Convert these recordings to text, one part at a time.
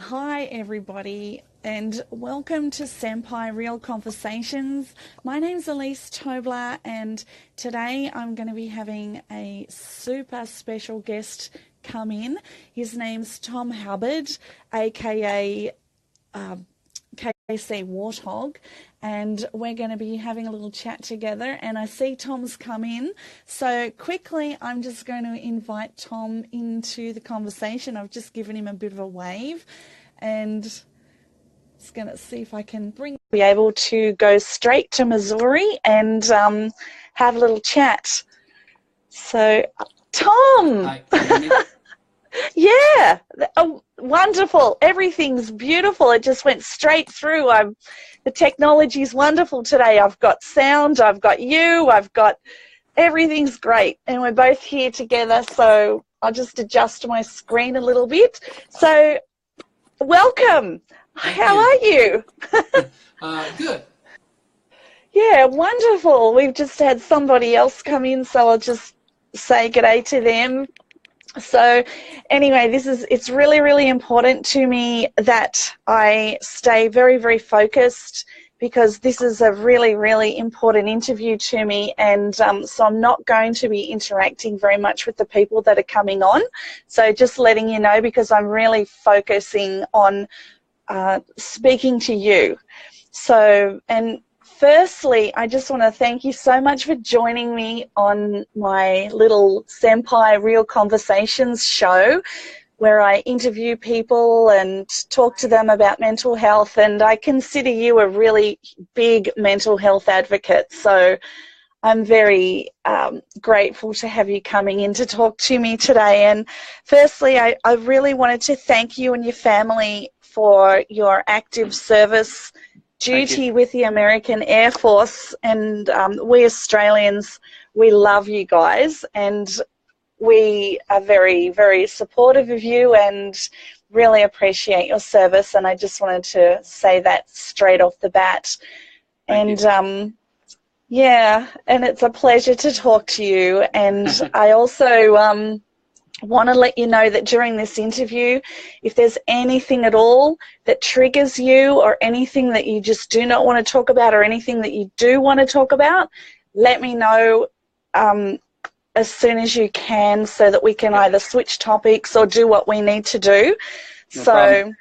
Hi, everybody, and welcome to SEMPI Real Conversations. My name's Price-Tobler, and today I'm going to be having a super special guest come in. His name's Tom Hubbard, aka KC Warthog, and we're going to be having a little chat together. And I see Tom's come in, so quickly I'm just going to invite Tom into the conversation. I've just given him a bit of a wave, and just going to see if I can be able to go straight to Missouri and have a little chat. So, Tom. Hi, can you hear me? Yeah, wonderful. Everything's beautiful. It just went straight through. The technology's wonderful today. I've got sound, I've got you, everything's great. And we're both here together, so I'll just adjust my screen a little bit. So, welcome. How are you? Good. Yeah, wonderful. We've just had somebody else come in, so I'll just say g'day to them. So anyway, it's really, really important to me that I stay very, very focused, because this is a really, really important interview to me, and so I'm not going to be interacting very much with the people that are coming on. So just letting you know, because I'm really focusing on speaking to you. So, and firstly, I just want to thank you so much for joining me on my little SEMPI Real Conversations show, where I interview people and talk to them about mental health. And I consider you a really big mental health advocate. So I'm very grateful to have you coming in to talk to me today. And firstly, I really wanted to thank you and your family for your active service duty with the American Air Force. And we Australians, we love you guys, and we are very, very supportive of you and really appreciate your service. And I just wanted to say that straight off the bat. Yeah, and it's a pleasure to talk to you. And I also want to let you know that during this interview, if there's anything at all that triggers you, or anything that you just do not want to talk about, or anything that you do want to talk about, let me know as soon as you can, so that we can either switch topics or do what we need to do. No problem.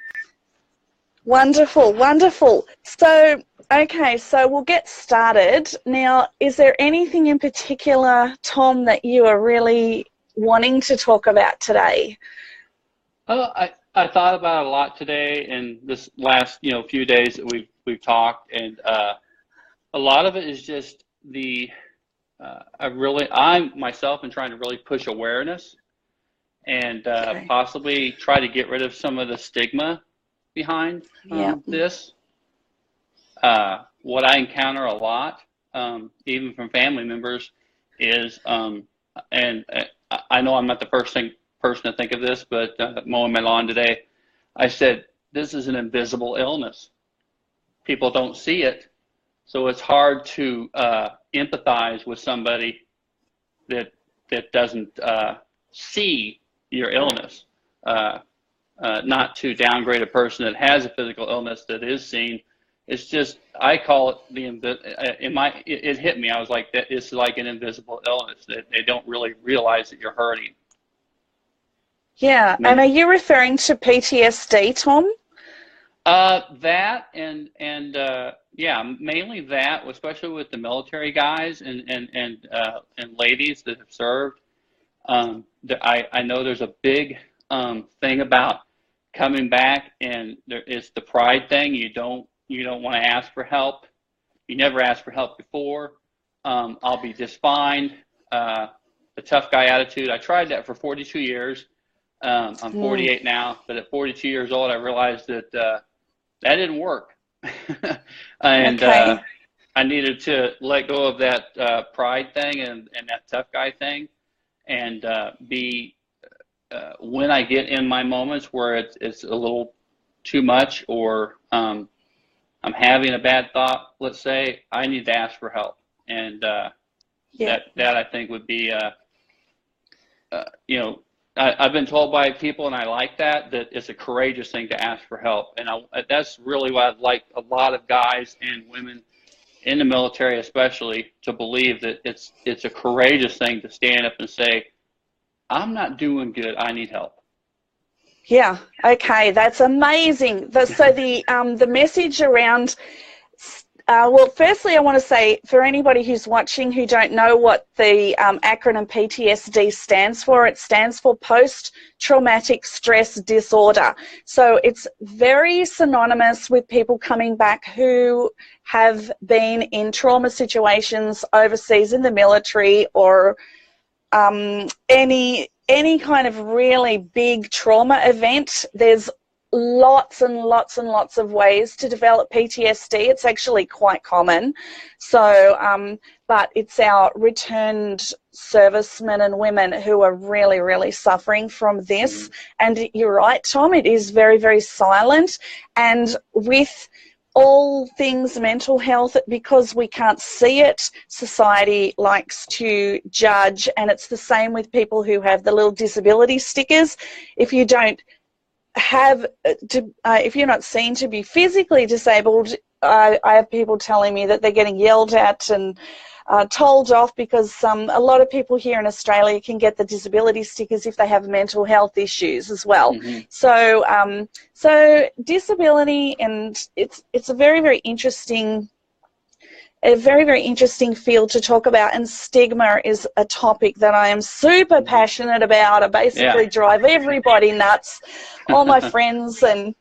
Wonderful, wonderful. So, okay, so we'll get started. Now, is there anything in particular, Tom, that you are really wanting to talk about today? I thought about it a lot today, and this last few days that we've talked, and a lot of it is just I myself am trying to really push awareness, and possibly try to get rid of some of the stigma behind this. What I encounter a lot, even from family members, is and I know I'm not the person to think of this, but mowing my lawn today, I said, this is an invisible illness. People don't see it, so it's hard to empathize with somebody that doesn't see your illness. Not to downgrade a person that has a physical illness that is seen. It's just, I call it it hit me. I was like, that it's like an invisible illness that they don't really realize that you're hurting. Yeah, and are you referring to PTSD, Tom? That and yeah, mainly that, especially with the military guys and ladies that have served. I know there's a big thing about coming back, and it's the pride thing. You don't want to ask for help. You never asked for help before. I'll be just fine. The tough guy attitude. I tried that for 42 years. I'm 48 now, but at 42 years old, I realized that that didn't work. And I needed to let go of that pride thing and that tough guy thing, and be when I get in my moments where it's a little too much, or I'm having a bad thought, let's say, I need to ask for help. And that I think would be I've been told by people, and I like that it's a courageous thing to ask for help. And that's really what I'd like a lot of guys and women in the military especially to believe, that it's a courageous thing to stand up and say, I'm not doing good, I need help. Yeah, okay, that's amazing. So the message around, well, firstly, I want to say, for anybody who's watching who don't know what the acronym PTSD stands for, it stands for post-traumatic stress disorder. So it's very synonymous with people coming back who have been in trauma situations overseas in the military, or any kind of really big trauma event. There's lots and lots and lots of ways to develop PTSD. It's actually quite common. So, but it's our returned servicemen and women who are really, really suffering from this. And you're right, Tom, it is very, very silent. And with all things mental health, because we can't see it, society likes to judge. And it's the same with people who have the little disability stickers. If you don't have if you're not seen to be physically disabled, I have people telling me that they're getting yelled at and told off, because a lot of people here in Australia can get the disability stickers if they have mental health issues as well. So so disability, and it's a very, very interesting field to talk about, and stigma is a topic that I am super passionate about. I basically drive everybody nuts. All my friends and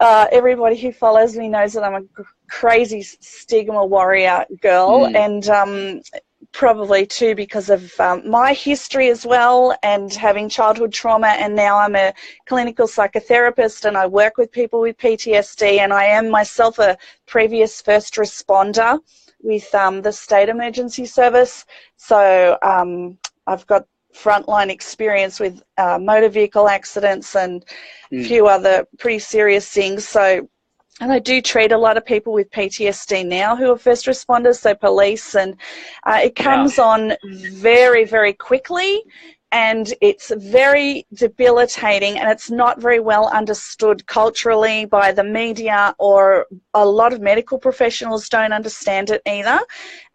everybody who follows me knows that I'm a crazy stigma warrior girl, and probably too because of my history as well, and having childhood trauma. And now I'm a clinical psychotherapist, and I work with people with PTSD, and I am myself a previous first responder with the State Emergency Service. So I've got frontline experience with motor vehicle accidents and a few other pretty serious things. So, and I do treat a lot of people with PTSD now who are first responders, so police, and it comes on very, very quickly, and it's very debilitating, and it's not very well understood culturally by the media, or a lot of medical professionals don't understand it either.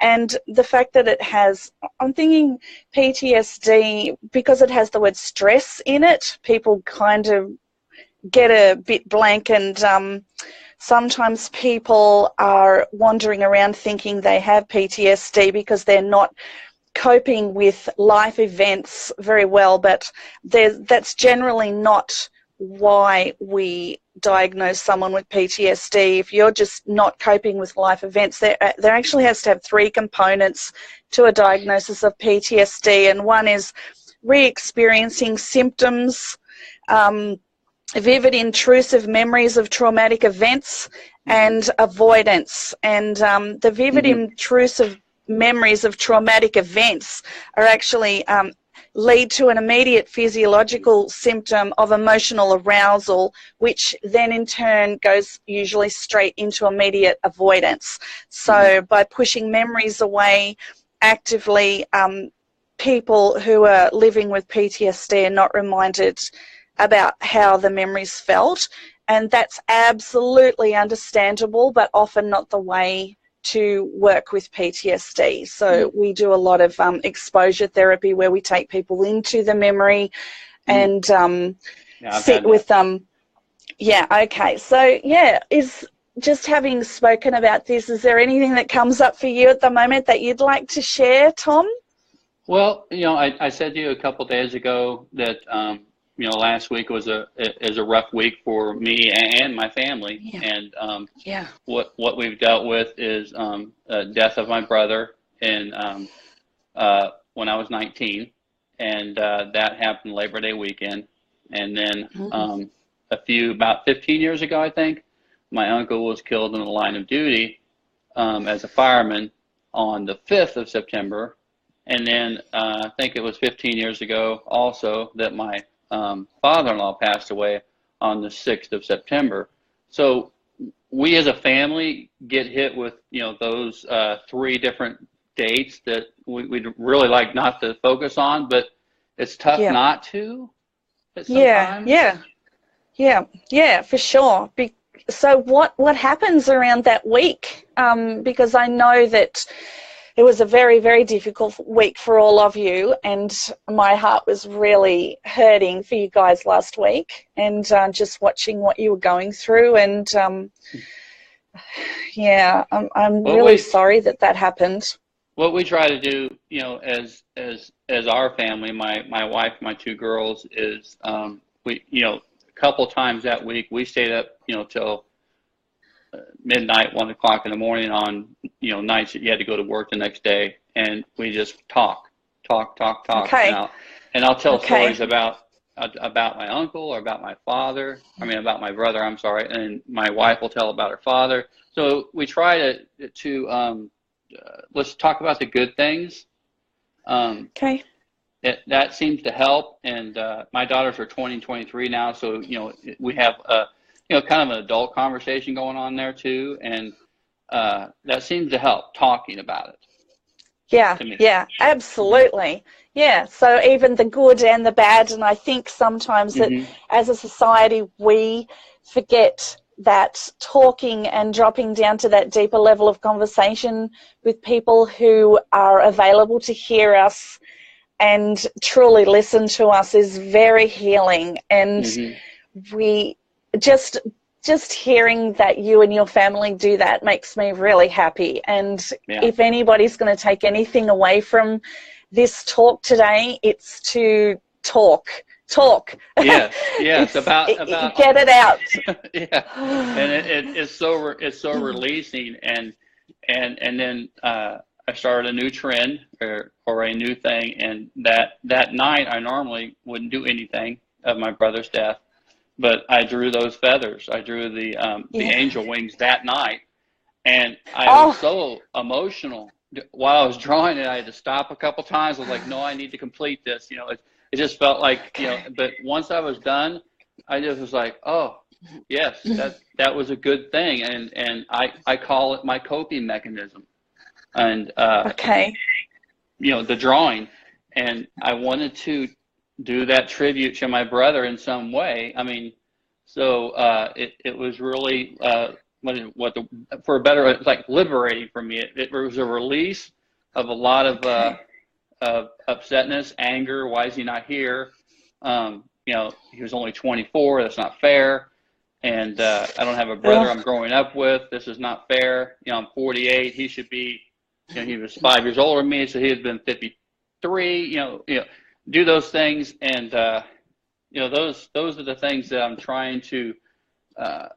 And the fact that it has, I'm thinking PTSD, because it has the word stress in it, people kind of get a bit blank, and sometimes people are wandering around thinking they have PTSD because they're not coping with life events very well, but that's generally not why we diagnose someone with PTSD. If you're just not coping with life events, there actually has to have three components to a diagnosis of PTSD, and one is re-experiencing symptoms, vivid intrusive memories of traumatic events, and avoidance. And the vivid intrusive memories of traumatic events are actually lead to an immediate physiological symptom of emotional arousal, which then in turn goes usually straight into immediate avoidance. So by pushing memories away actively, people who are living with PTSD are not reminded about how the memories felt, and that's absolutely understandable, but often not the way to work with PTSD. So we do a lot of exposure therapy where we take people into the memory and sit with them. Yeah, okay. So, yeah, is just having spoken about this, is there anything that comes up for you at the moment that you'd like to share, Tom? Well, you know, I said to you a couple of days ago that, you know, last week was a rough week for me and my family, and what we've dealt with is death of my brother, and when I was 19, and that happened Labor Day weekend, and then about 15 years ago, I think, my uncle was killed in the line of duty as a fireman on the 5th of September, and then I think it was 15 years ago also that my father-in-law passed away on the 6th of September. So we as a family get hit with, you know, those three different dates that we'd really like not to focus on, but it's tough not to. sometimes. Yeah, for sure. So what happens around that week? Because I know that it was a very, very difficult week for all of you, and my heart was really hurting for you guys last week, and just watching what you were going through, and I'm really sorry that happened. What we try to do, as our family, my wife, my two girls, is we, a couple times that week we stayed up, till midnight, 1 o'clock in the morning on, nights that you had to go to work the next day, and we just talk. Okay. And I'll tell stories about my uncle or about my father. About my brother. I'm sorry, and my wife will tell about her father. So we try to let's talk about the good things. Okay. That seems to help, and my daughters are 20 and 23 now, so we have kind of an adult conversation going on there too, and that seems to help, talking about it. Yeah, absolutely. Yeah, so even the good and the bad, and I think sometimes that as a society we forget that talking and dropping down to that deeper level of conversation with people who are available to hear us and truly listen to us is very healing. And we just hearing that you and your family do that makes me really happy. And if anybody's going to take anything away from this talk today, it's to talk. It's about get it out. And it's so releasing, and then I started a new trend or a new thing, and that night I normally wouldn't do anything of my brother's death, but I drew those feathers. I drew the angel wings that night, and I was so emotional while I was drawing it. I had to stop a couple times. I was like, no, I need to complete this. It just felt like, but once I was done, I just was like, oh, yes, that was a good thing. And I call it my coping mechanism. And, the drawing. And I wanted to do that tribute to my brother in some way. So it was really, it's like liberating for me. It was a release of a lot of upsetness, anger. Why is he not here? He was only 24. That's not fair. And I don't have a brother I'm growing up with. This is not fair. I'm 48. He should be. He was 5 years older than me, so he has been 53. Do those things, and those are the things that I'm trying to. I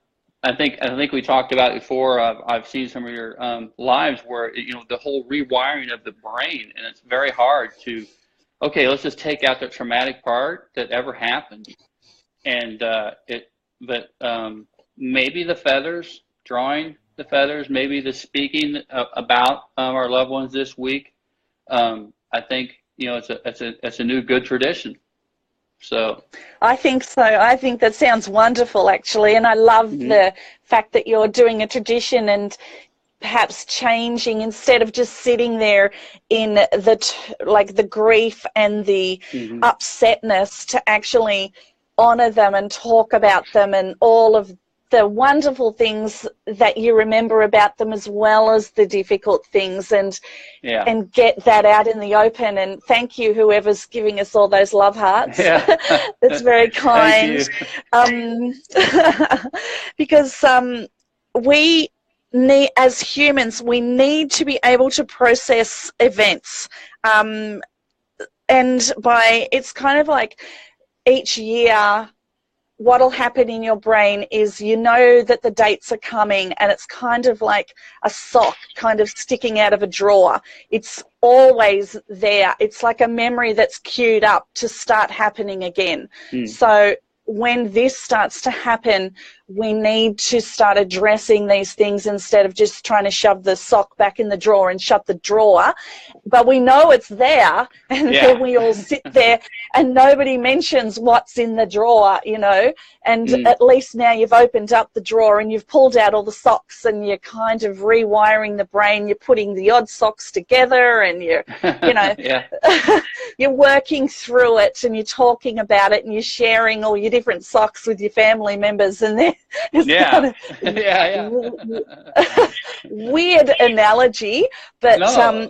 think we talked about it before. I've seen some of your lives where the whole rewiring of the brain, and it's very hard to. Okay, let's just take out the traumatic part that ever happened, and But maybe the feathers, drawing the feathers, maybe the speaking about our loved ones this week. I think it's a new good tradition. So I think so. I think that sounds wonderful, actually, and I love the fact that you're doing a tradition and perhaps changing, instead of just sitting there in the grief and the upsetness, to actually honor them and talk about them and all of the wonderful things that you remember about them, as well as the difficult things, and get that out in the open. And thank you, whoever's giving us all those love hearts. That's very kind. Because we need, as humans, we need to be able to process events, and it's kind of like each year what'll happen in your brain is that the dates are coming, and it's kind of like a sock kind of sticking out of a drawer. It's always there. It's like a memory that's queued up to start happening again. So when this starts to happen, we need to start addressing these things instead of just trying to shove the sock back in the drawer and shut the drawer. But we know it's there, and then we all sit there and nobody mentions what's in the drawer, you know, and at least now you've opened up the drawer and you've pulled out all the socks and you're kind of rewiring the brain. You're putting the odd socks together and you're, you know, you're working through it and you're talking about it and you're sharing all your different socks with your family members, and then it's kind of weird analogy, but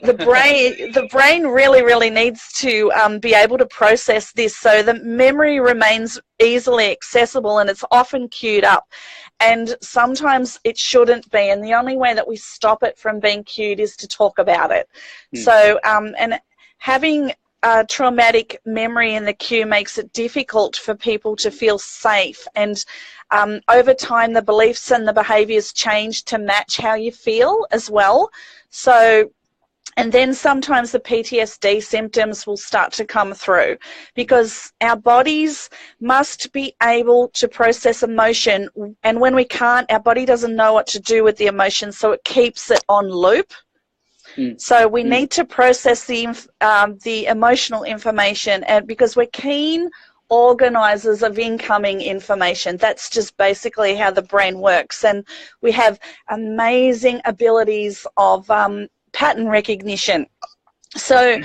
the brain really needs to be able to process this, so the memory remains easily accessible and it's often queued up, and sometimes it shouldn't be, and the only way that we stop it from being queued is to talk about it. So and having traumatic memory in the queue makes it difficult for people to feel safe, and over time the beliefs and the behaviors change to match how you feel as well. So, and then sometimes the PTSD symptoms will start to come through, because our bodies must be able to process emotion, and when we can't, our body doesn't know what to do with the emotion, so it keeps it on loop. So we need to process the emotional information, and because we're keen organizers of incoming information. That's just basically how the brain works, and we have amazing abilities of pattern recognition. So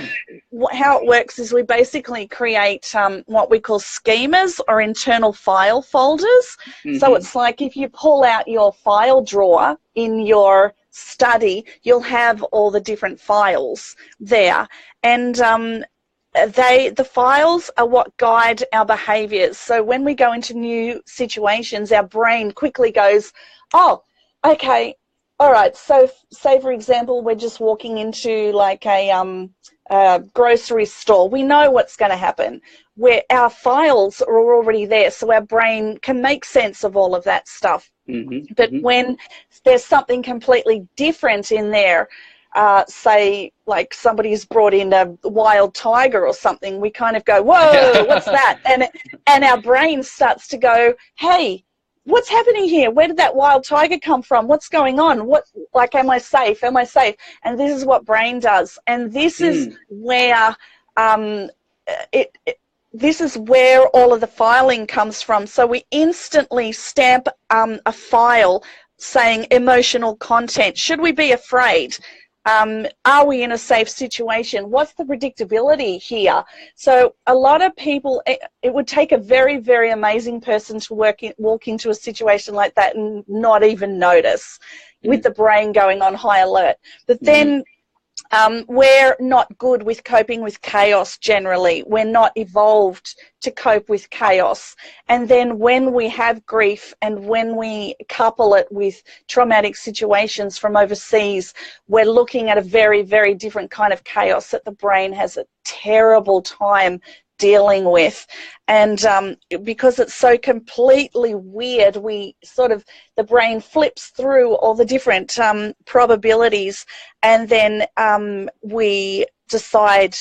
how it works is we basically create what we call schemas, or internal file folders. So it's like if you pull out your file drawer in your study, you'll have all the different files there, and the files are what guide our behaviors. So when we go into new situations, our brain quickly goes, oh, okay, all right, so say for example we're just walking into like a grocery store. We know what's going to happen, where our files are already there, so our brain can make sense of all of that stuff. But when there's something completely different in there, say like somebody's brought in a wild tiger or something, we kind of go, whoa, what's that? And our brain starts to go, hey, what's happening here? Where did that wild tiger come from? What's going on? What, like, am I safe? Am I safe? And this is what brain does. And this is where this is where all of the filing comes from. So we instantly stamp a file saying emotional content. Should we be afraid? Are we in a safe situation? What's the predictability here? So a lot of people, it would take a very, very amazing person to walk into a situation like that and not even notice, with the brain going on high alert. But then we're not good with coping with chaos generally. We're not evolved to cope with chaos. And then when we have grief and when we couple it with traumatic situations from overseas, we're looking at a very, very different kind of chaos that the brain has a terrible time dealing with. And because it's so completely weird, we sort of, the brain flips through all the different probabilities, and then we decide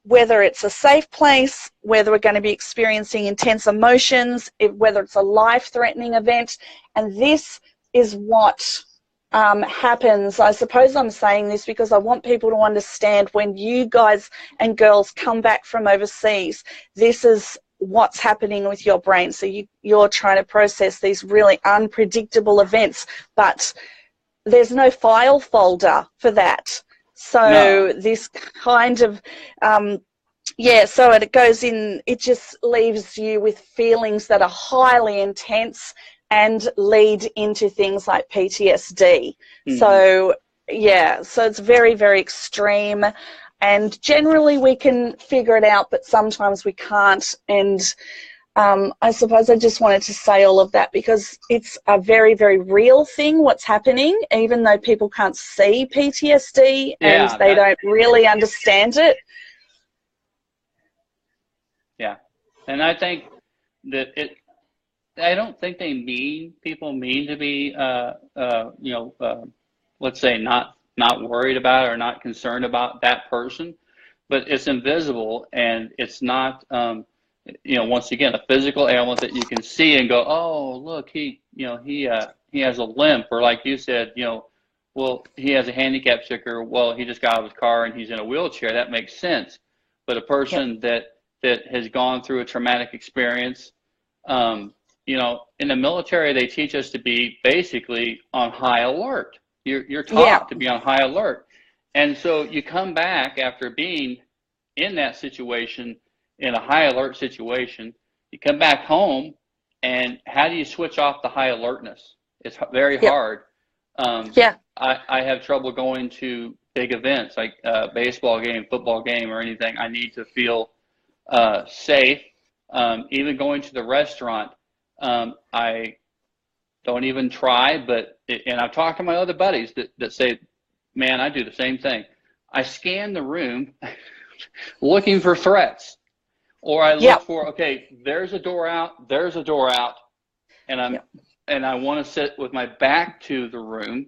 whether it's a safe place, whether we're going to be experiencing intense emotions, whether it's a life-threatening event. And this is what happens. I suppose I'm saying this because I want people to understand, when you guys and girls come back from overseas, this is what's happening with your brain. So you're trying to process these really unpredictable events, but there's no file folder for that. So this kind of so it goes in, it just leaves you with feelings that are highly intense and lead into things like PTSD. So, yeah, so it's very, very extreme. And generally we can figure it out, but sometimes we can't. And I suppose I just wanted to say all of that because it's a very, very real thing, what's happening, even though people can't see PTSD and they don't really understand it. Yeah, and I think that I don't think people mean to be, let's say not worried about or not concerned about that person, but it's invisible and it's not once again, a physical ailment that you can see and go, oh, look, he has a limp, or like you said, well, he has a handicap sticker. Well, he just got out of his car and he's in a wheelchair. That makes sense. But a person that has gone through a traumatic experience, in the military, they teach us to be basically on high alert. You're taught to be on high alert. And so you come back after being in that situation, in a high alert situation, you come back home, and how do you switch off the high alertness? It's very hard. I have trouble going to big events like a baseball game, football game, or anything. I need to feel safe. Even going to the restaurant, I don't even try, and I've talked to my other buddies that say, man, I do the same thing. I scan the room looking for threats. Or I look for, okay, there's a door out, and I want to sit with my back to the room,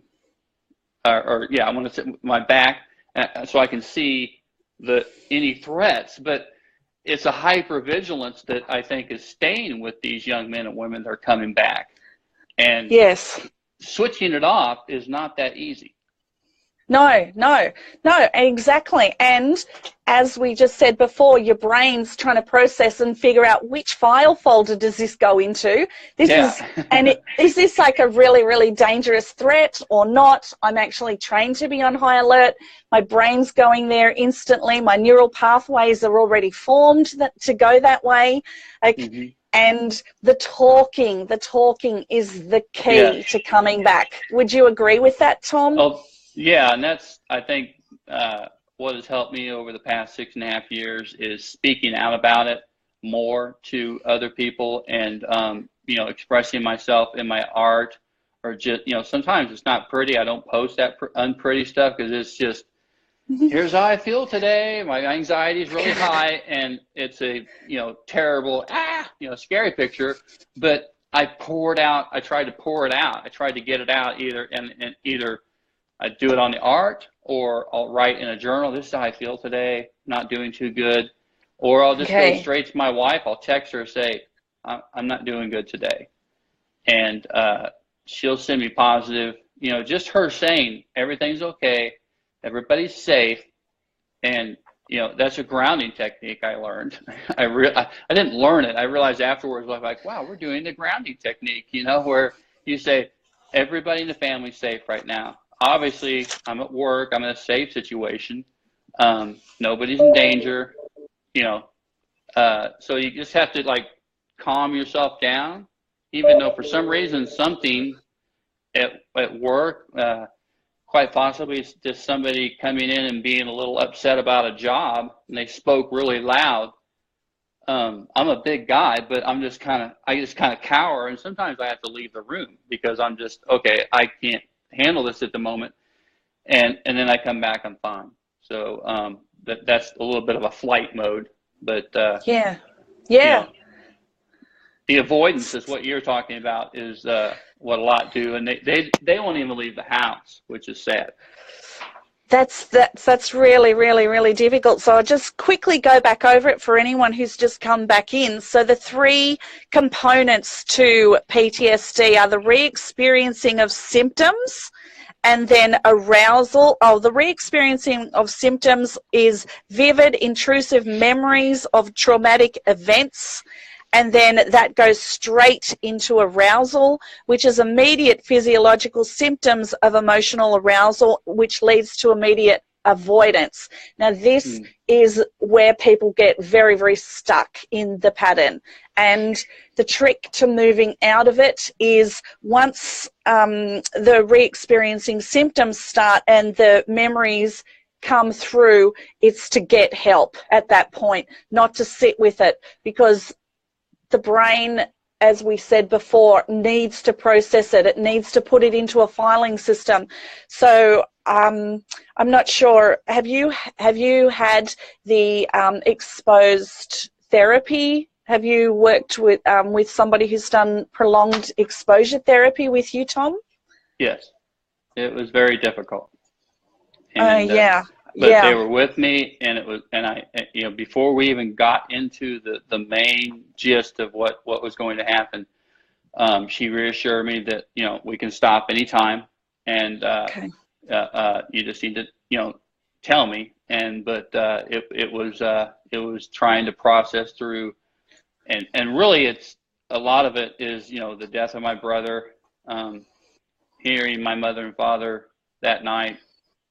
I want to sit with my back so I can see any threats. But it's a hypervigilance that I think is staying with these young men and women that are coming back. And switching it off is not that easy. No, exactly. And as we just said before, your brain's trying to process and figure out which file folder does this go into. Is this like a really, really dangerous threat or not? I'm actually trained to be on high alert. My brain's going there instantly. My neural pathways are already formed to go that way. And the talking is the key to coming back. Would you agree with that, Tom? Oh, yeah, and that's, I think, what has helped me over the past 6.5 years is speaking out about it more to other people, and expressing myself in my art, or just, sometimes it's not pretty. I don't post that unpretty stuff because it's just, here's how I feel today. My anxiety is really high, and it's a terrible, scary picture. But I poured out. I tried to pour it out. I tried to get it out either I do it on the art, or I'll write in a journal, this is how I feel today, not doing too good. Or I'll just go straight to my wife. I'll text her and say, I'm not doing good today. And she'll send me positive, just her saying everything's okay, everybody's safe. And, that's a grounding technique I learned. I didn't learn it. I realized afterwards, like, wow, we're doing the grounding technique, where you say, everybody in the family's safe right now. Obviously, I'm at work. I'm in a safe situation. Nobody's in danger, so you just have to calm yourself down, even though for some reason something at work, quite possibly it's just somebody coming in and being a little upset about a job, and they spoke really loud. I'm a big guy, but I just kind of cower, and sometimes I have to leave the room because I'm just, okay, I can't handle this at the moment, and then I come back, I'm fine. So that's a little bit of a flight mode, but the avoidance is what you're talking about, is what a lot do, and they won't even leave the house, which is sad. That's really, really, really difficult. So I'll just quickly go back over it for anyone who's just come back in. So the 3 components to PTSD are the re-experiencing of symptoms, and then arousal. The re-experiencing of symptoms is vivid, intrusive memories of traumatic events. And then that goes straight into arousal, which is immediate physiological symptoms of emotional arousal, which leads to immediate avoidance. Now, this is where people get very, very stuck in the pattern. And the trick to moving out of it is, once the re-experiencing symptoms start and the memories come through, it's to get help at that point, not to sit with it, because the brain, as we said before, needs to process it. It needs to put it into a filing system. So I'm not sure. Have you had the exposed therapy? Have you worked with somebody who's done prolonged exposure therapy with you, Tom? Yes, it was very difficult. Yeah. but they Yeah. were with me, and it was, and I, you know, before we even got into the main gist of what was going to happen, she reassured me that, you know, we can stop anytime, and Okay. you just need to, you know, tell me. And but it was trying to process through, and really it's a lot of it is, you know, the death of my brother, hearing my mother and father that night.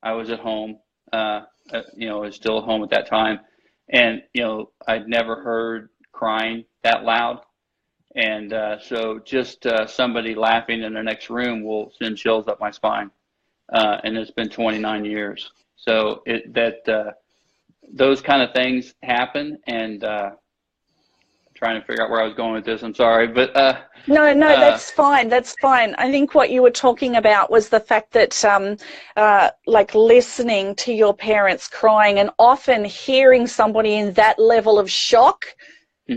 I was at home, you know, I was still at home at that time, and you know, I'd never heard crying that loud. And so just somebody laughing in the next room will send chills up my spine. And it's been 29 years. So those kind of things happen. And trying to figure out where I was going with this. I'm sorry, but No, that's fine. That's fine. I think what you were talking about was the fact that, like, listening to your parents crying and often hearing somebody in that level of shock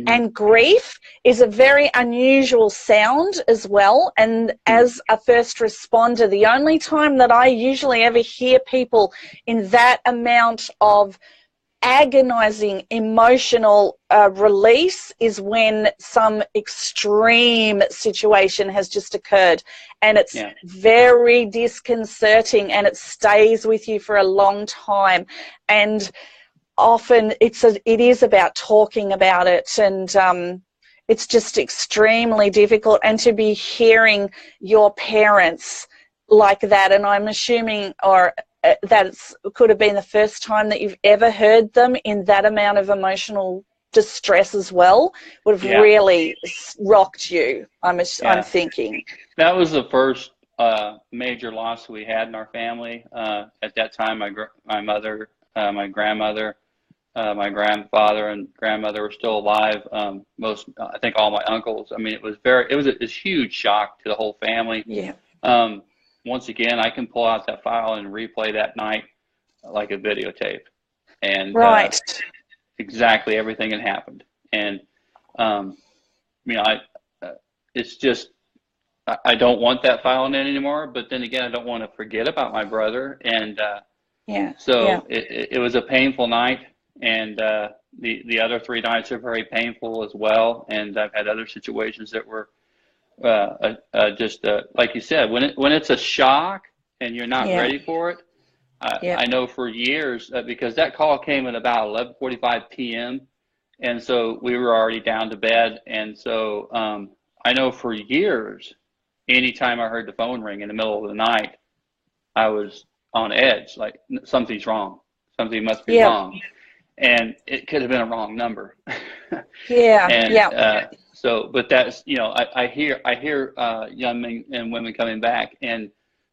and grief is a very unusual sound as well. And as a first responder, the only time that I usually ever hear people in that amount of agonizing emotional release is when some extreme situation has just occurred, and it's very disconcerting, and it stays with you for a long time. And often it is about talking about it, and it's just extremely difficult. And to be hearing your parents like that, and I'm assuming that it could have been the first time that you've ever heard them in that amount of emotional distress as well, would have really rocked you, I'm thinking. That was the first major loss we had in our family. At that time, my mother, my grandmother, my grandfather and grandmother were still alive. I think all my uncles. I mean, it was a huge shock to the whole family. Yeah. Once again, I can pull out that file and replay that night like a videotape, and exactly everything that happened. And you know, it's just, I don't want that file in it anymore. But then again, I don't want to forget about my brother. And so it was a painful night. And the other 3 nights are very painful as well. And I've had other situations that were just like you said, when it's a shock and you're not ready for it. I know for years, because that call came at about 11:45 p.m. and so we were already down to bed. And so I know for years, anytime I heard the phone ring in the middle of the night, I was on edge, like something's wrong, something must be wrong. And it could have been a wrong number. So, but that's, you know, I hear young men and women coming back, and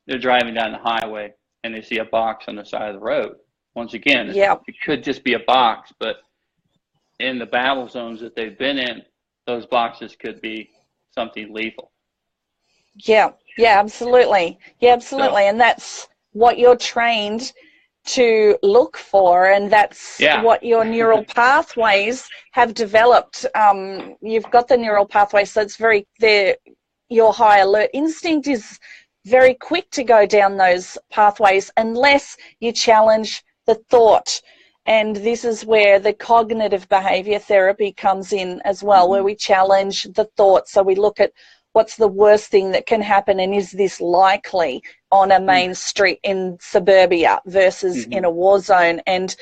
they're driving down the highway and they see a box on the side of the road. Once again, it could just be a box, but in the battle zones that they've been in, those boxes could be something lethal. Yeah, absolutely. Yeah, absolutely. And that's what you're trained to look for, and that's what your neural pathways have developed. You've got the neural pathways, so it's very there. Your high alert instinct is very quick to go down those pathways unless you challenge the thought. And this is where the cognitive behavior therapy comes in as well, where we challenge the thought. So we look at what's the worst thing that can happen, and is this likely on a main street in suburbia versus in a war zone. And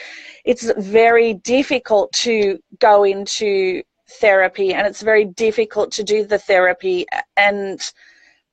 it's very difficult to go into therapy, and it's very difficult to do the therapy.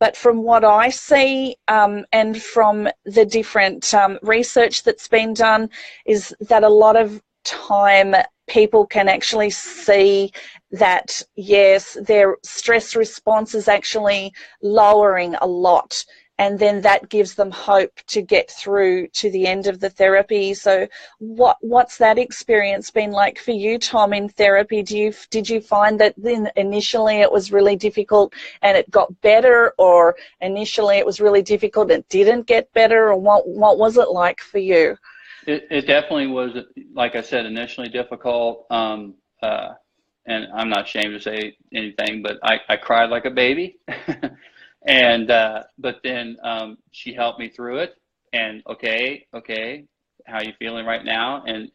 But from what I see, and from the different research that's been done, is that a lot of time people can actually see that, yes, their stress response is actually lowering a lot. And then that gives them hope to get through to the end of the therapy. So what's that experience been like for you, Tom, in therapy? Did you find that then initially it was really difficult and it got better, or initially it was really difficult and it didn't get better, or what was it like for you? It definitely was, like I said, initially difficult. And I'm not ashamed to say anything, but I cried like a baby. And but then she helped me through it, and okay, how you feeling right now? And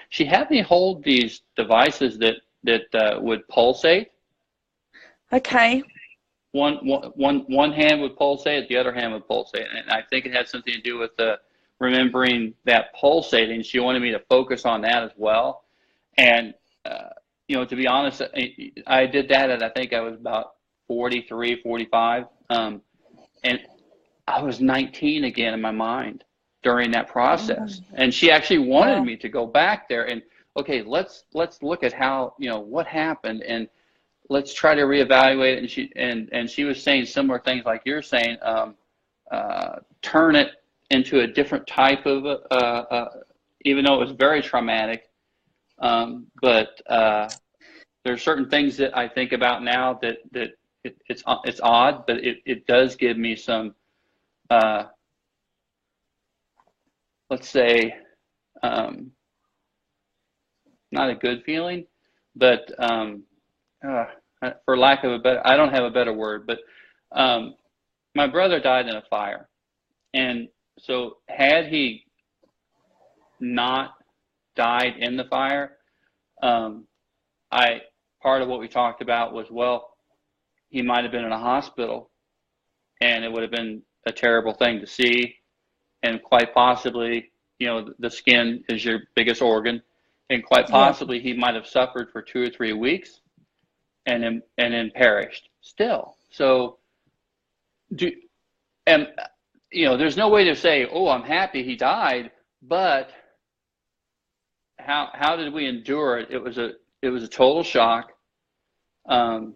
she had me hold these devices that would pulsate. Okay. One hand would pulsate, the other hand would pulsate, and I think it had something to do with remembering that pulsating. She wanted me to focus on that as well. And you know, to be honest, I did that at, I think I was about 43, 45, and I was 19 again in my mind during that process. And she actually wanted me to go back there and, okay, let's look at how, you know, what happened, and let's try to reevaluate it. And she was saying similar things like you're saying, turn it into a different type of, even though it was very traumatic. But there's certain things that I think about now that it's odd, but it does give me some, let's say, not a good feeling, but for lack of a better, I don't have a better word, but my brother died in a fire. And so had he not died in the fire, part of what we talked about was, well, he might have been in a hospital, and it would have been a terrible thing to see, and quite possibly, you know, the skin is your biggest organ, and quite possibly he might have suffered for 2 or 3 weeks, and then perished still. So, and you know, there's no way to say, oh, I'm happy he died, but how did we endure it? It was a total shock. I've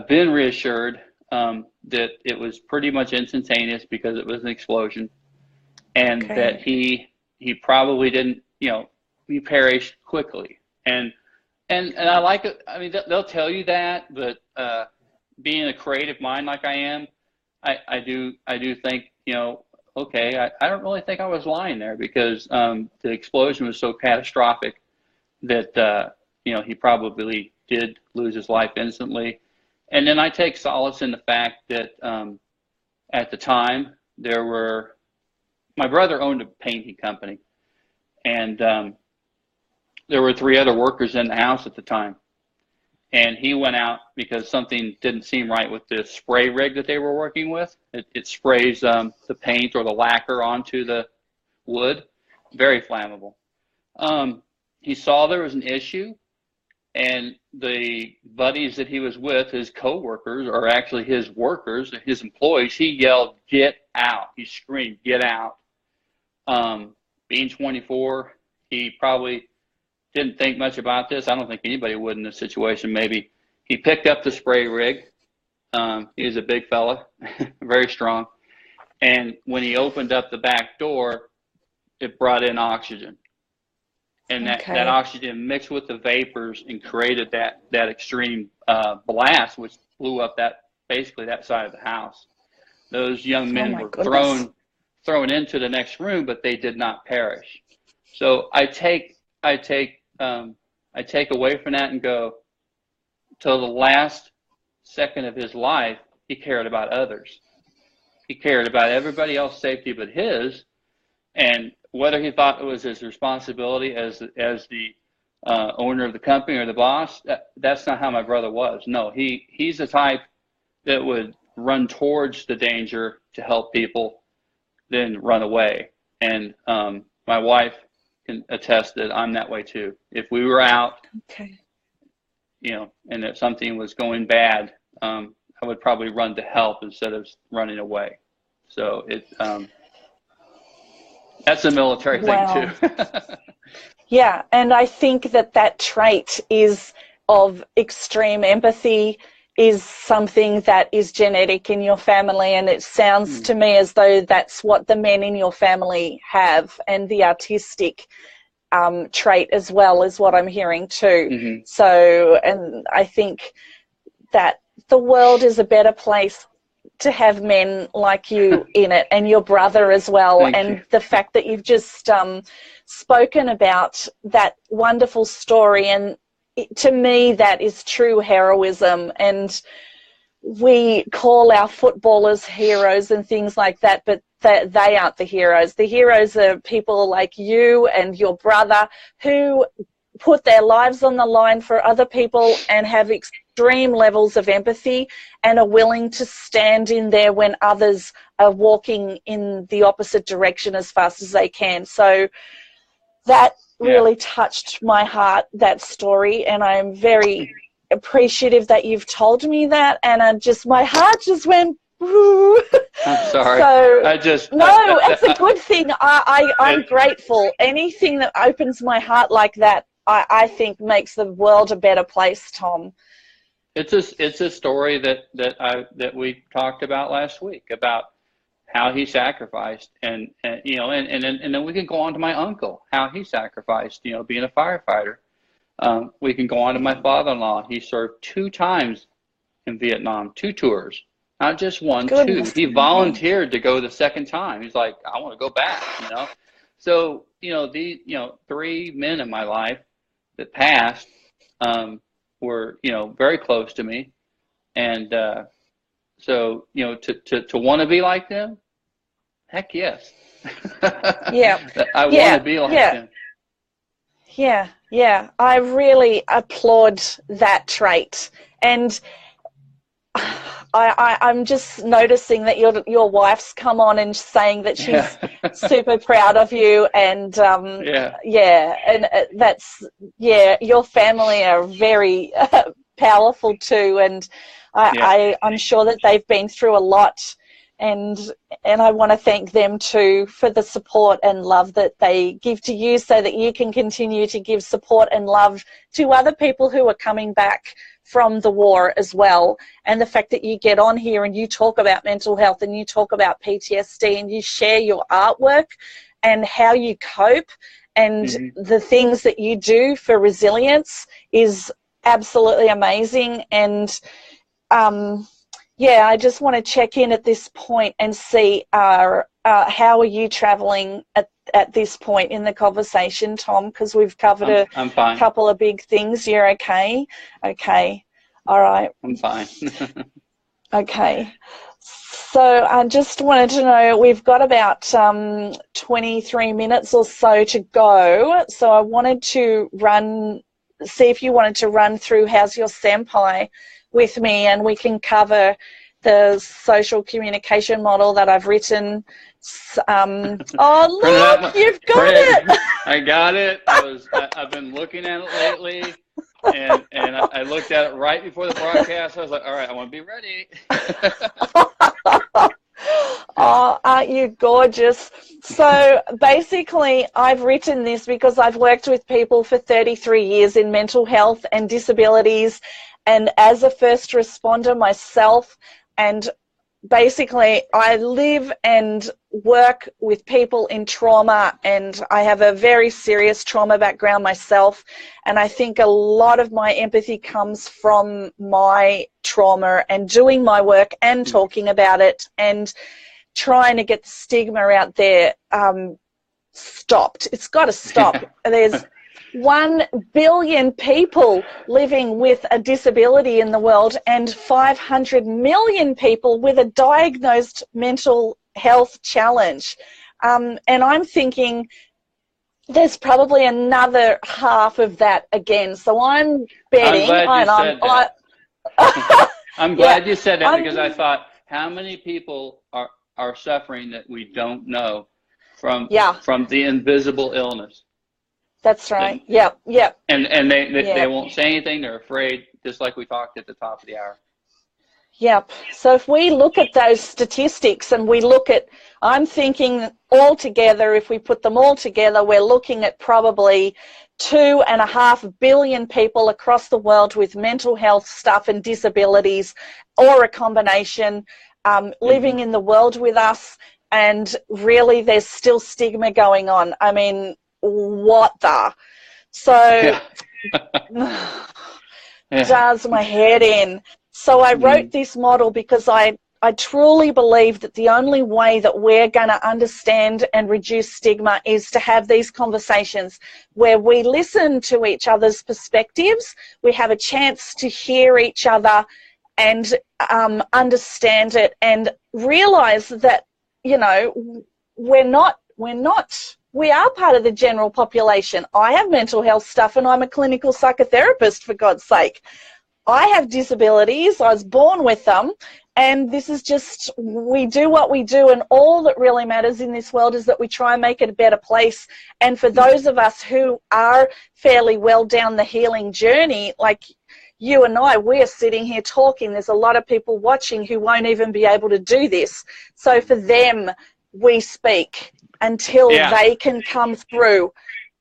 been reassured that it was pretty much instantaneous because it was an explosion, and that he probably didn't, you know, he perished quickly. And I like it. I mean, they'll tell you that, but being a creative mind like I am, I do think, you know, okay, I don't really think I was lying there, because the explosion was so catastrophic that you know, he probably did lose his life instantly. And then I take solace in the fact that at the time my brother owned a painting company, and there were 3 other workers in the house at the time. And he went out because something didn't seem right with the spray rig that they were working with. It sprays the paint or the lacquer onto the wood, very flammable. He saw there was an issue, and the buddies that he was with, his co-workers, or actually his workers, his employees, he yelled, "Get out." He screamed, "Get out." Being 24, he probably didn't think much about this. I don't think anybody would in this situation, maybe. He picked up the spray rig. He was a big fella, very strong. And when he opened up the back door, it brought in oxygen. And that oxygen mixed with the vapors and created that extreme blast, which blew up basically that side of the house. Those young men were thrown into the next room, but they did not perish. So I take away from that and go, till the last second of his life, he cared about others. He cared about everybody else's safety but his. And whether he thought it was his responsibility as the owner of the company or the boss, that's not how my brother was. No, he's the type that would run towards the danger to help people, then run away. And my wife can attest that I'm that way too. If we were out, you know, and if something was going bad, I would probably run to help instead of running away. So that's a military thing too. Yeah, and I think that trait is of extreme empathy is something that is genetic in your family, and it sounds to me as though that's what the men in your family have, and the artistic trait as well is what I'm hearing too. So, and I think that the world is a better place to have men like you in it, and your brother as well. Thank you. The fact that you've just spoken about that wonderful story, and to me that is true heroism. And we call our footballers heroes and things like that, but that they aren't the heroes. The heroes are people like you and your brother who put their lives on the line for other people and have extreme levels of empathy and are willing to stand in there when others are walking in the opposite direction as fast as they can. So that really touched my heart, that story, and I'm very appreciative that you've told me that, and my heart just went, ooh. I'm sorry. So, no, it's a good thing. I'm grateful. Anything that opens my heart like that, I think makes the world a better place, Tom. It's a story that we talked about last week about how he sacrificed, and you know, and then we can go on to my uncle, how he sacrificed, you know, being a firefighter. We can go on to my father-in-law. He served 2 times in Vietnam, 2 tours, not just one, Goodness 2. He volunteered to go the 2nd time. He's like, I want to go back, you know. So, you know, 3 men in my life that passed were, you know, very close to me, and so, you know, to want to be like them, heck yes. Yeah. I want to be like them. Yeah, yeah. I really applaud that trait. And I'm just noticing that your wife's come on and saying that she's super proud of you, and your family are very powerful too, and I'm sure that they've been through a lot, and I want to thank them too for the support and love that they give to you, so that you can continue to give support and love to other people who are coming back from the war as well. And the fact that you get on here and you talk about mental health and you talk about PTSD and you share your artwork and how you cope and the things that you do for resilience is absolutely amazing. And I just want to check in at this point and see how are you traveling at this point in the conversation, Tom, because we've covered I'm fine. Couple of big things. You're okay? Okay. All right. I'm fine. Okay. So I just wanted to know, we've got about 23 minutes or so to go. So I wanted to see if you wanted to run through how's your SEMPI with me, and we can cover the social communication model that I've written. Oh, look, you've got it. I got it. I've been looking at it lately, and I looked at it right before the broadcast. I was like, all right, I want to be ready. Oh, aren't you gorgeous? So basically, I've written this because I've worked with people for 33 years in mental health and disabilities, and as a first responder myself, and basically I live and work with people in trauma, and I have a very serious trauma background myself, and I think a lot of my empathy comes from my trauma and doing my work and talking about it and trying to get the stigma out there stopped. It's got to stop. There's 1 billion people living with a disability in the world and 500 million people with a diagnosed mental health challenge. And I'm thinking there's probably another half of that again. So I'm betting. I'm glad you said that, because I thought, how many people are suffering that we don't know from the invisible illness? That's right. Yep. And they won't say anything. They're afraid, just like we talked at the top of the hour. Yep. So if we look at those statistics and we look at, I'm thinking altogether, if we put them all together, we're looking at probably 2.5 billion people across the world with mental health stuff and disabilities, or a combination, living in the world with us. And really, there's still stigma going on. I mean, what the? So does my head in. So I wrote this model because I truly believe that the only way that we're going to understand and reduce stigma is to have these conversations where we listen to each other's perspectives, we have a chance to hear each other and understand it, and realize that you know, we are part of the general population. I have mental health stuff and I'm a clinical psychotherapist, for God's sake. I have disabilities. I was born with them. And this is just, we do what we do, and all that really matters in this world is that we try and make it a better place. And for those of us who are fairly well down the healing journey, like you and I, we're sitting here talking. There's a lot of people watching who won't even be able to do this. So for them, we speak until they can come through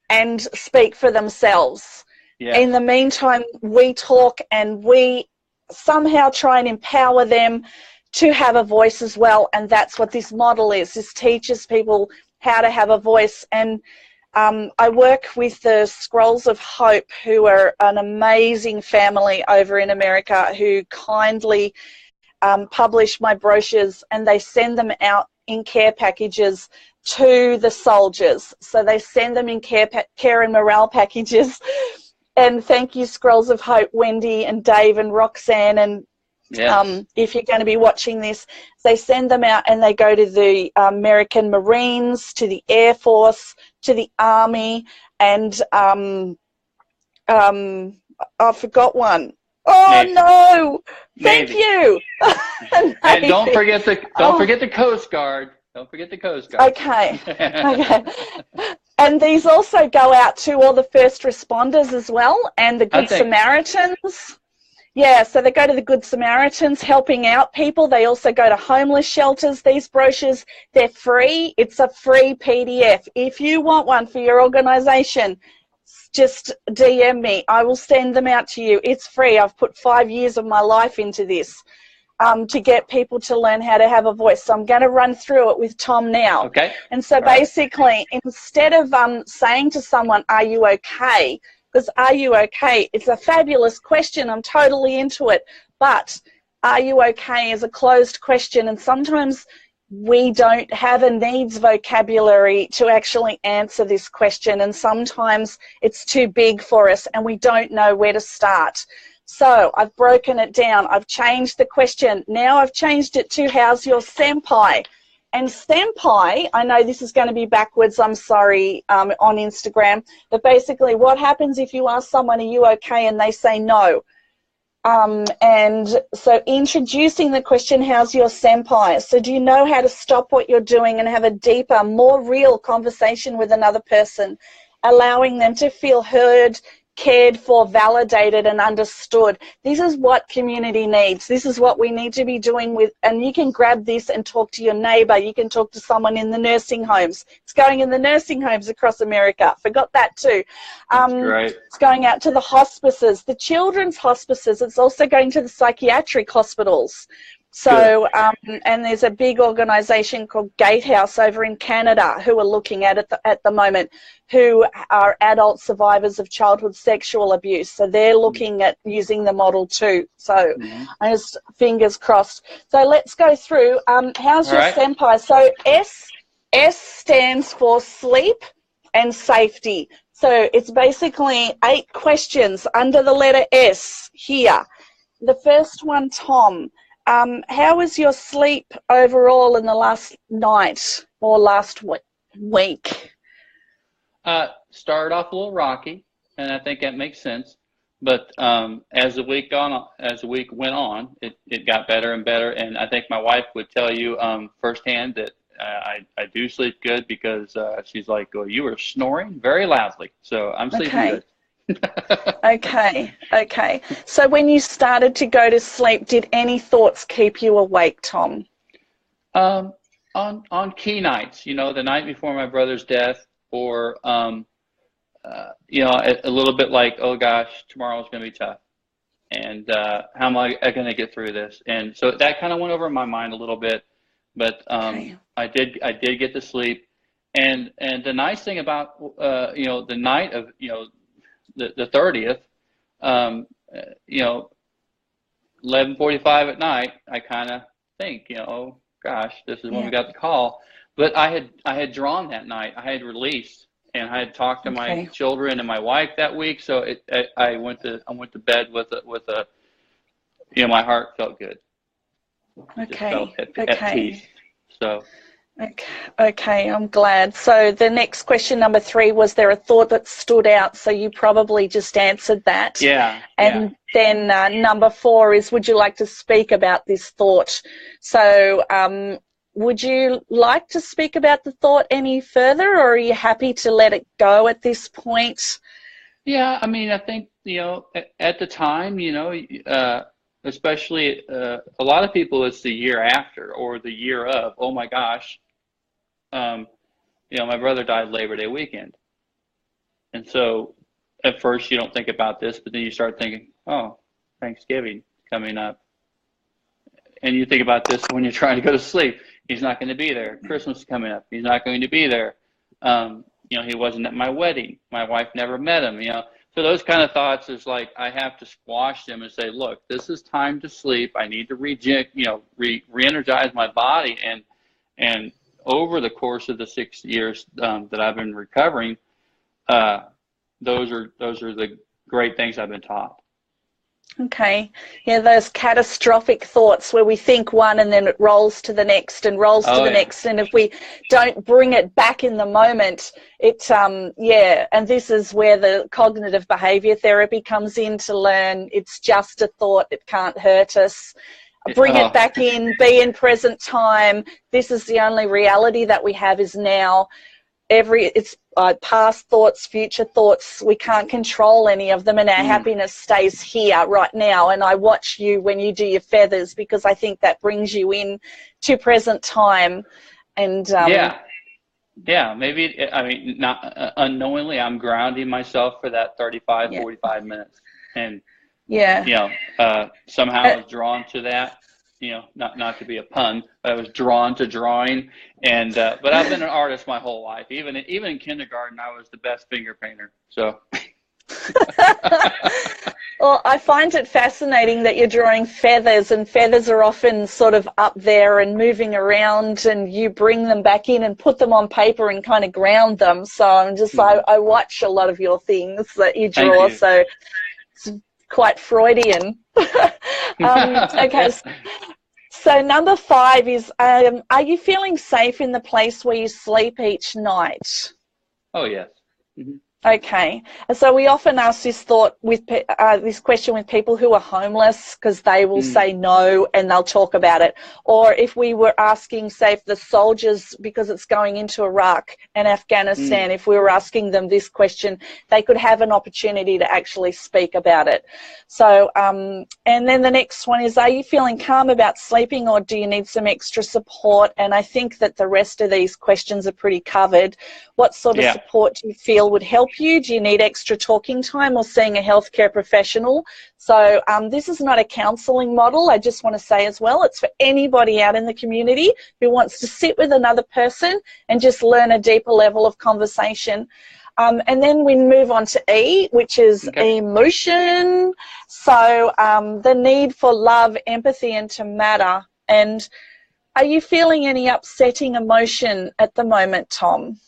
and speak for themselves. Yeah. In the meantime, we talk and we somehow try and empower them to have a voice as well, and that's what this model is. This teaches people how to have a voice. And I work with the Scrolls of Hope, who are an amazing family over in America, who kindly publish my brochures, and they send them out in care packages to the soldiers. So they send them in care and morale packages. And thank you, Scrolls of Hope, Wendy and Dave and Roxanne. And if you're going to be watching this, they send them out and they go to the American Marines, to the Air Force, to the Army, and I forgot one. Oh, Navy. No! Thank Navy. You. And don't forget the Coast Guard. Don't forget the Coast Guard. Okay. Okay. And these also go out to all the first responders as well, and the Good Samaritans. Yeah, so they go to the Good Samaritans, helping out people. They also go to homeless shelters. These brochures, they're free. It's a free PDF. If you want one for your organization, just DM me. I will send them out to you. It's free. I've put 5 years of my life into this to get people to learn how to have a voice. So I'm going to run through it with Tom now. Okay. And so basically, instead of saying to someone, are you okay? Because are you okay? It's a fabulous question. I'm totally into it. But are you okay is a closed question. And sometimes we don't have a needs vocabulary to actually answer this question. And sometimes it's too big for us and we don't know where to start. So I've broken it down. I've changed the question. Now I've changed it to, how's your SEMPI? And SEMPI, I know this is going to be backwards, I'm sorry, on Instagram, but basically what happens if you ask someone, are you okay, and they say no? And so introducing the question, how's your SEMPI? So do you know how to stop what you're doing and have a deeper, more real conversation with another person, allowing them to feel heard, cared for, validated and understood. This is what community needs. This is what we need to be doing with, and you can grab this and talk to your neighbor. You can talk to someone in the nursing homes. It's going in the nursing homes across America. Forgot that too. Right. It's going out to the hospices, the children's hospices. It's also going to the psychiatric hospitals. So, and there's a big organization called Gatehouse over in Canada who are looking at it at the moment, who are adult survivors of childhood sexual abuse. So they're looking at using the model too. So I just, fingers crossed. So let's go through. How's your SEMPI? So S stands for sleep and safety. So it's basically 8 questions under the letter S here. The first one, Tom. How was your sleep overall in the last night or last week? Started off a little rocky, and I think that makes sense. But as the week went on, it got better and better. And I think my wife would tell you firsthand that I do sleep good, because she's like, "Oh, you were snoring very loudly." So I'm sleeping good. Okay. So when you started to go to sleep, did any thoughts keep you awake, Tom? On key nights, the night before my brother's death, or a little bit like, oh gosh, tomorrow's going to be tough, and how am I going to get through this? And so that kind of went over my mind a little bit, but I did get to sleep, and the nice thing about the night of the 30th, 11:45 at night, I kind of think, oh gosh, this is when we got the call. But I had drawn that night. I had released, and I had talked to my children and my wife that week. So I went to bed with a my heart felt good. Okay. Just felt at peace. So. Okay, I'm glad. So the next question, number 3, was there a thought that stood out? So you probably just answered that. Yeah. And then number 4 is, would you like to speak about this thought? So would you like to speak about the thought any further, or are you happy to let it go at this point? Yeah, I mean, I think, at the time, especially a lot of people, it's the year after or the year of, oh my gosh, my brother died Labor Day weekend. And so at first you don't think about this, but then you start thinking, oh, Thanksgiving coming up. And you think about this when you're trying to go to sleep. He's not going to be there. Christmas is coming up. He's not going to be there. He wasn't at my wedding. My wife never met him, So those kind of thoughts is like, I have to squash them and say, look, this is time to sleep. I need to re-energize my body. And over the course of the 6 years that I've been recovering, those are the great things I've been taught. Okay. Yeah, those catastrophic thoughts where we think one and then it rolls to the next and rolls to the next. And if we don't bring it back in the moment, and this is where the cognitive behavior therapy comes in to learn it's just a thought, it can't hurt us. Bring it back in, be in present time. This is the only reality that we have is now. It's past thoughts, future thoughts, we can't control any of them, and our happiness stays here right now. And I watch you when you do your feathers, because I think that brings you in to present time. And maybe, not unknowingly, I'm grounding myself for that 35, 45 minutes. And, somehow I was drawn to that. Not to be a pun, but I was drawn to drawing, and but I've been an artist my whole life. Even in kindergarten, I was the best finger painter. So, well, I find it fascinating that you're drawing feathers, and feathers are often sort of up there and moving around, and you bring them back in and put them on paper and kind of ground them. So I'm just I watch a lot of your things that you draw. So it's quite Freudian. Okay. So number 5 is, are you feeling safe in the place where you sleep each night? Oh, yes. Mm-hmm. Okay. So we often ask this question with people who are homeless, because they will say no and they'll talk about it. Or if we were asking, say, if the soldiers, because it's going into Iraq and Afghanistan, if we were asking them this question, they could have an opportunity to actually speak about it. So, and then the next one is, are you feeling calm about sleeping, or do you need some extra support? And I think that the rest of these questions are pretty covered. What sort of support do you feel would help you? Do you need extra talking time or seeing a healthcare professional? So this is not a counselling model, I just want to say as well. It's for anybody out in the community who wants to sit with another person and just learn a deeper level of conversation. And then we move on to E, which is emotion. So the need for love, empathy, and to matter. And are you feeling any upsetting emotion at the moment, Tom?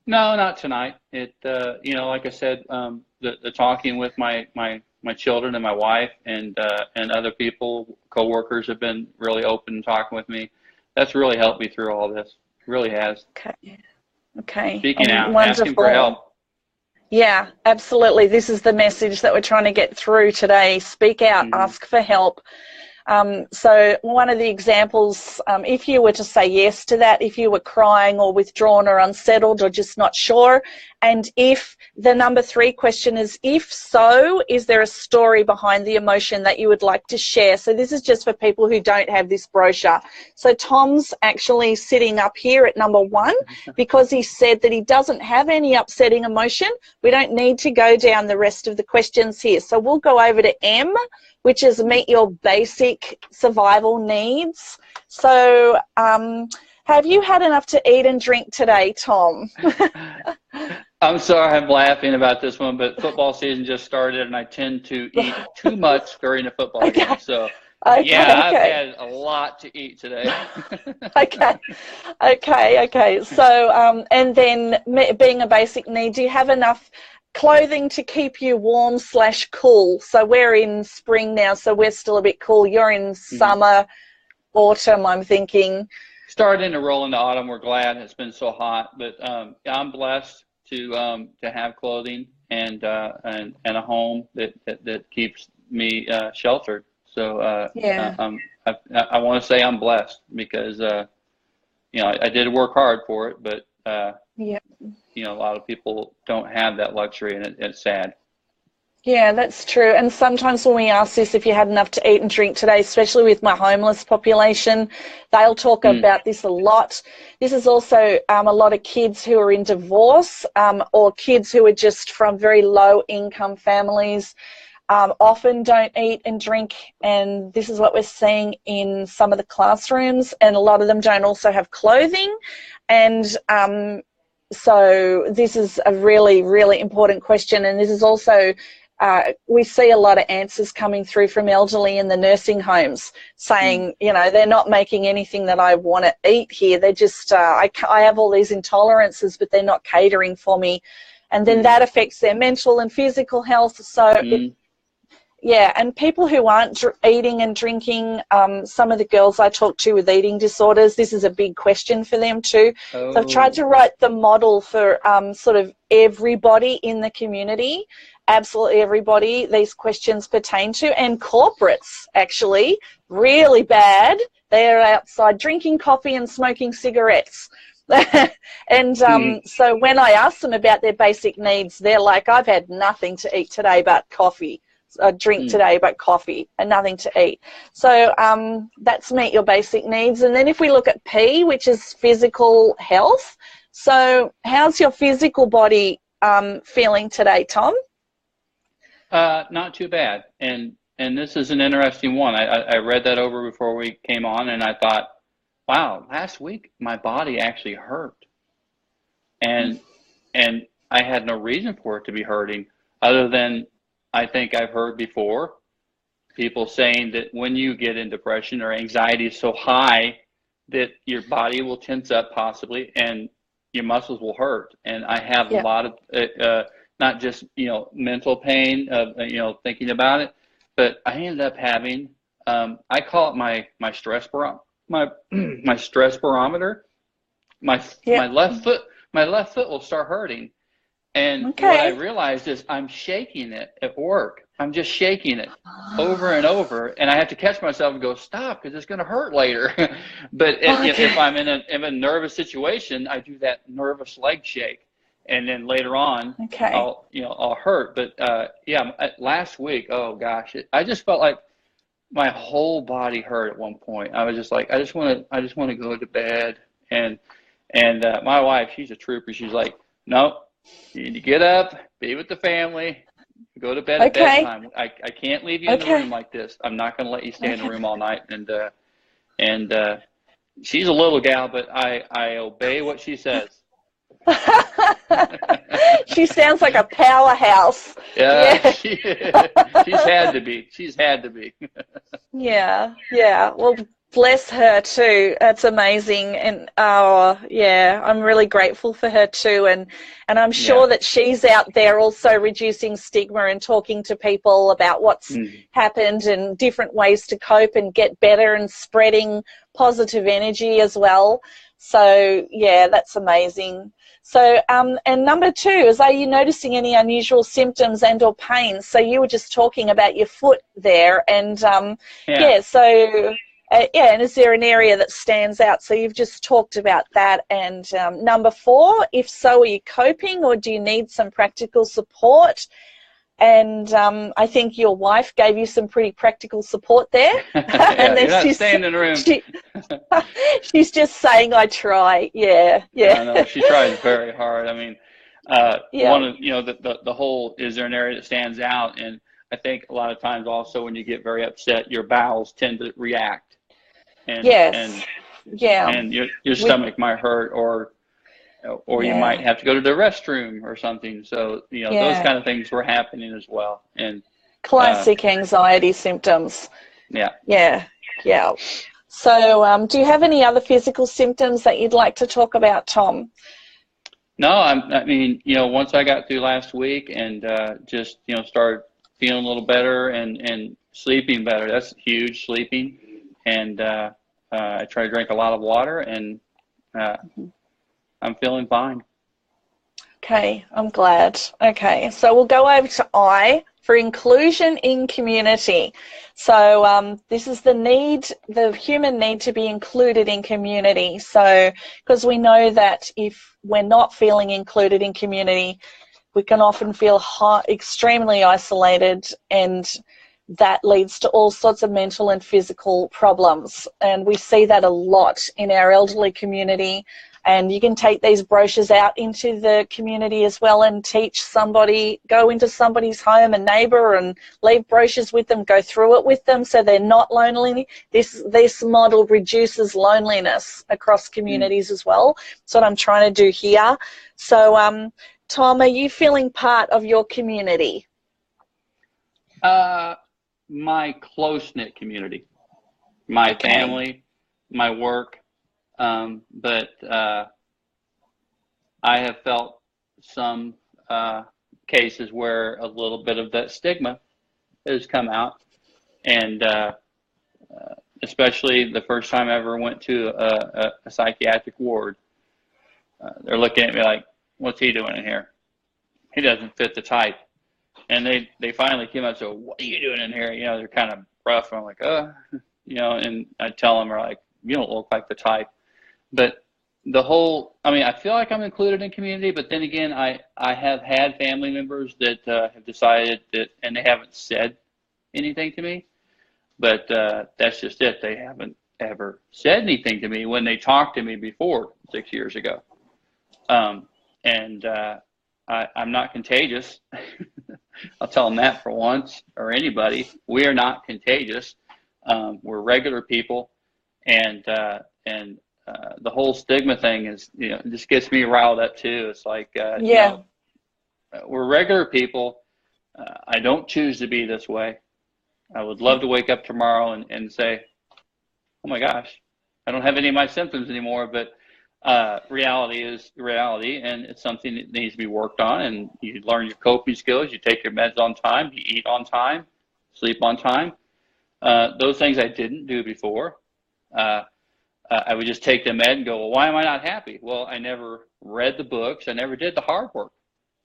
No, not tonight. It, like I said, the talking with my children and my wife and other people, coworkers, have been really open and talking with me. That's really helped me through all this. Really has. Okay. Speaking out, wonderful. asking for help. Yeah, absolutely. This is the message that we're trying to get through today. Speak out, ask for help. So one of the examples, if you were to say yes to that, if you were crying or withdrawn or unsettled or just not sure, and if the number 3 question is, if so, is there a story behind the emotion that you would like to share? So this is just for people who don't have this brochure. So Tom's actually sitting up here at number 1 because he said that he doesn't have any upsetting emotion. We don't need to go down the rest of the questions here. So we'll go over to M, which is meet your basic survival needs. So have you had enough to eat and drink today, Tom? I'm sorry I'm laughing about this one, but football season just started and I tend to eat too much during the football game. So I've had a lot to eat today. Okay. So and then being a basic need, do you have enough clothing to keep you warm / cool? So we're in spring now, so we're still a bit cool. You're in summer, autumn, I'm thinking. starting to roll into autumn. We're glad it's been so hot, but I'm blessed to have clothing and a home that keeps me sheltered. So Yeah. I want to say I'm blessed because you know, I did work hard for it, but Yeah. you know, a lot of people don't have that luxury, and it's sad. Yeah, that's true. And sometimes when we ask this, if you had enough to eat and drink today, especially with my homeless population, they'll talk Mm. about this a lot. This is also a lot of kids who are in divorce or kids who are just from very low income families. Often don't eat and drink, and this is what we're seeing in some of the classrooms, and a lot of them don't also have clothing. And so this is a really, really important question, and this is also we see a lot of answers coming through from elderly in the nursing homes saying, you know, they're not making anything that I want to eat here. They're just, I have all these intolerances, but they're not catering for me. And then that affects their mental and physical health. So yeah, and people who aren't eating and drinking, some of the girls I talk to with eating disorders, this is a big question for them too. Oh. So I've tried to write the model for sort of everybody in the community, absolutely everybody these questions pertain to, and corporates actually, really bad. They're outside drinking coffee and smoking cigarettes. And so when I ask them about their basic needs, they're like, I've had nothing to eat today but coffee. A drink today but coffee and nothing to eat. So that's meet your basic needs. And then if we look at P, which is physical health, so how's your physical body feeling today, Tom? Not too bad, and this is an interesting one. I read that over before we came on, and I thought, wow, last week my body actually hurt, and I had no reason for it to be hurting other than I think I've heard before people saying that when you get in depression or anxiety is so high that your body will tense up possibly and your muscles will hurt. And I have a lot of not just, you know, mental pain of, you know, thinking about it, but I ended up having I call it my stress my stress barometer. My left foot will start hurting. And what I realized is I'm shaking it at work. I'm just shaking it over and over, and I have to catch myself and go, stop, because it's going to hurt later. But if I'm in a nervous situation, I do that nervous leg shake, and then later on, I'll hurt. But last week, oh gosh, I just felt like my whole body hurt at one point. I was just like, I just want to go to bed. And my wife, she's a trooper. She's like, nope. You need to get up, be with the family, go to bed at bedtime. I can't leave you in the room like this. I'm not going to let you stay in the room all night. And she's a little gal, but I obey what she says. She sounds like a powerhouse. Yeah. She's had to be. She's had to be. Yeah. Well, bless her too. That's amazing. And I'm really grateful for her too. And I'm sure that she's out there also reducing stigma and talking to people about what's happened and different ways to cope and get better and spreading positive energy as well. So yeah, that's amazing. So and number 2 is, are you noticing any unusual symptoms and or pain? So you were just talking about your foot there, and and is there an area that stands out? So you've just talked about that. And number 4, if so, are you coping or do you need some practical support? And I think your wife gave you some pretty practical support there. And then she's staying in the room. She's just saying, I try. Yeah. I know, she tries very hard. I mean, one of, the whole, is there an area that stands out? And I think a lot of times also when you get very upset, your bowels tend to react. And your stomach might hurt, or you might have to go to the restroom or something. So, those kind of things were happening as well. And classic anxiety symptoms. Yeah. So do you have any other physical symptoms that you'd like to talk about, Tom? No, I mean, once I got through last week and just, started feeling a little better and sleeping better. That's huge, sleeping. And I try to drink a lot of water, and I'm feeling fine. Okay, I'm glad. Okay, so we'll go over to I for inclusion in community. So this is the need, the human need to be included in community. So because we know that if we're not feeling included in community, we can often feel extremely isolated, and that leads to all sorts of mental and physical problems. And we see that a lot in our elderly community. And you can take these brochures out into the community as well and teach somebody, go into somebody's home, a neighbour, and leave brochures with them, go through it with them so they're not lonely. This model reduces loneliness across communities as well. That's what I'm trying to do here. So, Tom, are you feeling part of your community? My close-knit community, my family, my work. But I have felt some cases where a little bit of that stigma has come out, and especially the first time I ever went to a psychiatric ward, they're looking at me like, what's he doing in here? He doesn't fit the type. And they finally came out and said, what are you doing in here? You know, they're kind of rough. I'm like, you know, and I tell them, they're like, you don't look like the type. But the whole, I mean, I feel like I'm included in community, but then again, I have had family members that have decided that, and they haven't said anything to me, but that's just it. They haven't ever said anything to me when they talked to me before 6 years ago. I'm not contagious. I'll tell them that for once, or anybody. We are not contagious. We're regular people, and the whole stigma thing is, you know, it just gets me riled up too. It's like, you know, we're regular people. I don't choose to be this way. I would love to wake up tomorrow and say, oh my gosh, I don't have any of my symptoms anymore, but reality is reality, and it's something that needs to be worked on, and you learn your coping skills, you take your meds on time, you eat on time, sleep on time. Those things I didn't do before. I would just take the med and go, well, why am I not happy? Well, I never read the books. I never did the hard work.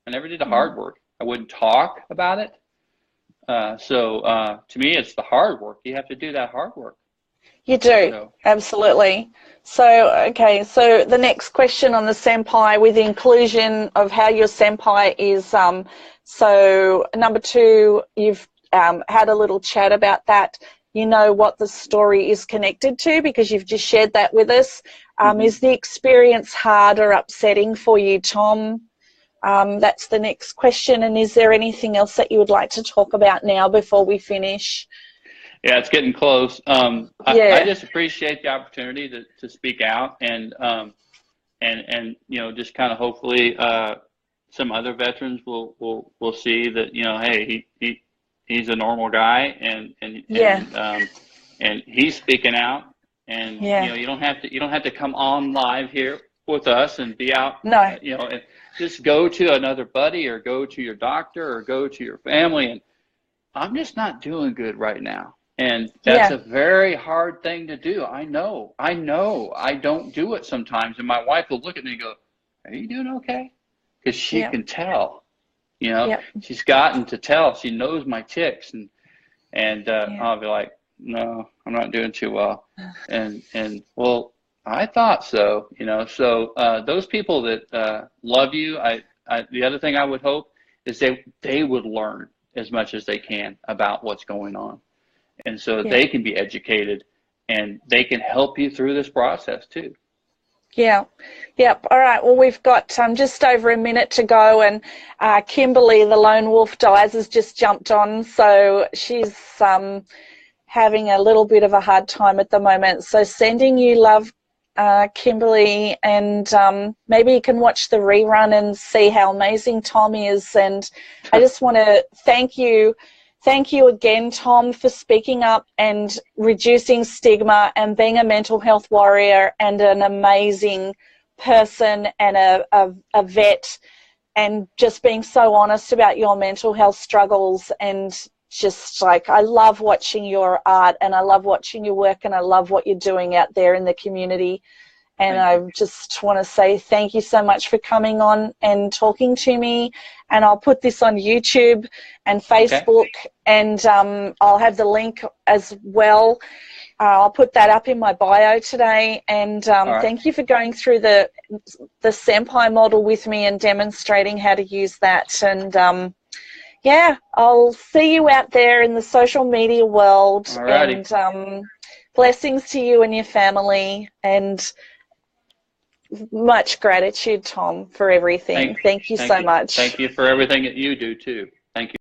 I wouldn't talk about it. So to me, it's the hard work. You have to do that hard work. You do, absolutely. So, okay, so the next question on the SEMPI, with the inclusion of how your SEMPI is, so number 2, you've had a little chat about that. You know what the story is connected to because you've just shared that with us. Is the experience hard or upsetting for you, Tom? That's the next question. And is there anything else that you would like to talk about now before we finish? Yeah, it's getting close. I just appreciate the opportunity to speak out and you know, just kind of hopefully some other veterans will see that, you know, hey, he's a normal guy, and he's speaking out, and you know, you don't have to come on live here with us and be out. No, you know, and just go to another buddy, or go to your doctor, or go to your family, and I'm just not doing good right now. And that's a very hard thing to do. I know. I don't do it sometimes, and my wife will look at me and go, "Are you doing okay?" Because she can tell. You know, she's gotten to tell. She knows my tics, and I'll be like, "No, I'm not doing too well." And well, I thought so. You know, so those people that love you, the other thing I would hope is they would learn as much as they can about what's going on, and so they can be educated, and they can help you through this process too. Yeah. Yep. All right. Well, we've got just over a minute to go, and Kimberly, the lone wolf dies, has just jumped on, so she's having a little bit of a hard time at the moment. So sending you love, Kimberly, and maybe you can watch the rerun and see how amazing Tom is. And I just want to thank you. Thank you again, Tom, for speaking up and reducing stigma and being a mental health warrior and an amazing person and a vet, and just being so honest about your mental health struggles. And just like, I love watching your art, and I love watching your work, and I love what you're doing out there in the community. And I just want to say thank you so much for coming on and talking to me. And I'll put this on YouTube and Facebook, and I'll have the link as well. I'll put that up in my bio today. And thank you for going through the SEMPI model with me and demonstrating how to use that. And yeah, I'll see you out there in the social media world. Alrighty. And blessings to you and your family, and much gratitude, Tom, for everything. Thank you so much. Thank you for everything that you do too.